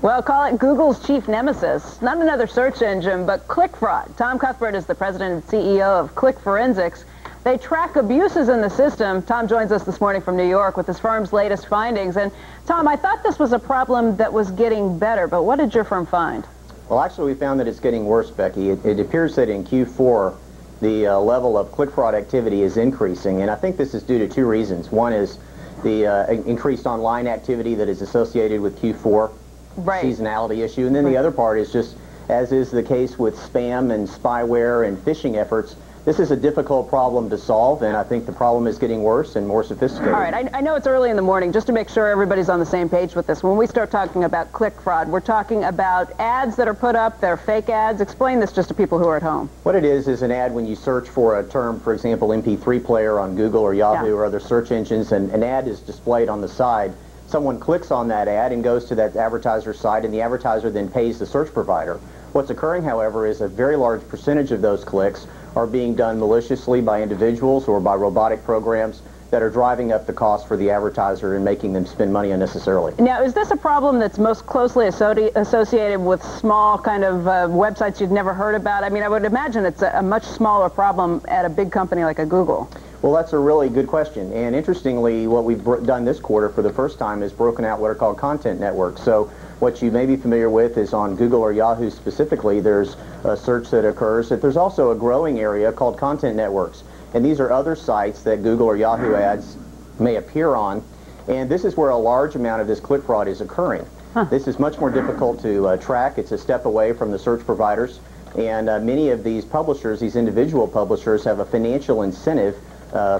Well, call it Google's chief nemesis. Not another search engine, but click fraud. Tom Cuthbert is the president and CEO of Click Forensics. They track abuses in the system. Tom joins us this morning from New York with his firm's latest findings. And Tom, I thought this was a problem that was getting better, but what did your firm find? Well, actually, we found that it's getting worse, Becky. It appears that in Q4, the level of click fraud activity is increasing, and I think this is due to two reasons. One is the increased online activity that is associated with Q4. Right. Seasonality issue, and then the other part is just, as is the case with spam and spyware and phishing efforts, this is a difficult problem to solve, and I think the problem is getting worse and more sophisticated. All right, I know it's early in the morning, just to make sure everybody's on the same page with this. When we start talking about click fraud, we're talking about ads that are put up, they're fake ads. Explain this just to people who are at home. What it is an ad when you search for a term, for example, MP3 player on Google or Yahoo or other search engines, and an ad is displayed on the side. Someone clicks on that ad and goes to that advertiser's site, and the advertiser then pays the search provider. What's occurring, however, is a very large percentage of those clicks are being done maliciously by individuals or by robotic programs that are driving up the cost for the advertiser and making them spend money unnecessarily. Now, is this a problem that's most closely associated with small kind of websites you'd never heard about? I mean, I would imagine it's a much smaller problem at a big company like a Google. Well, that's a really good question. And interestingly, what we've done this quarter for the first time is broken out what are called content networks. So what you may be familiar with is on Google or Yahoo specifically, there's a search that occurs. But there's also a growing area called content networks. And these are other sites that Google or Yahoo ads may appear on. And this is where a large amount of this click fraud is occurring. This is much more difficult to track. It's a step away from the search providers. And many of these publishers, these individual publishers, have a financial incentive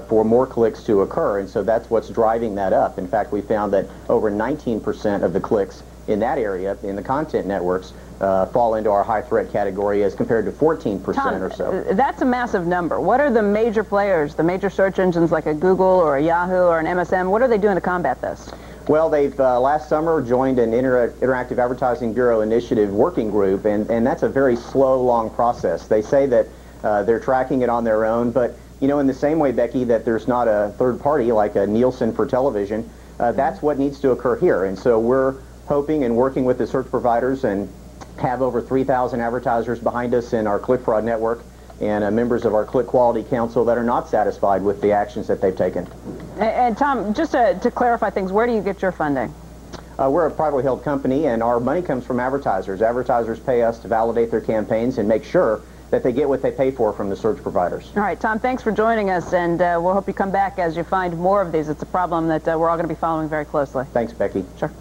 for more clicks to occur, and so that's what's driving that up. In fact, we found that over 19% of the clicks in that area, in the content networks, fall into our high threat category as compared to 14% or so. That's a massive number. What are the major players, the major search engines like a Google or a Yahoo or an MSM, what are they doing to combat this? Well, they've last summer joined an Interactive Advertising Bureau Initiative working group, and that's a very slow, long process. They say that they're tracking it on their own, but you know, in the same way, Becky, that there's not a third party like a Nielsen for television, that's what needs to occur here. And so we're hoping and working with the search providers and have over 3,000 advertisers behind us in our click fraud network and members of our Click Quality Council that are not satisfied with the actions that they've taken. And Tom, just to clarify things, where do you get your funding? We're a privately held company, and our money comes from advertisers. Advertisers pay us to validate their campaigns and make sure that they get what they pay for from the search providers. All right, Tom, thanks for joining us, and we'll hope you come back as you find more of these. It's a problem that we're all going to be following very closely. Thanks, Becky. Sure.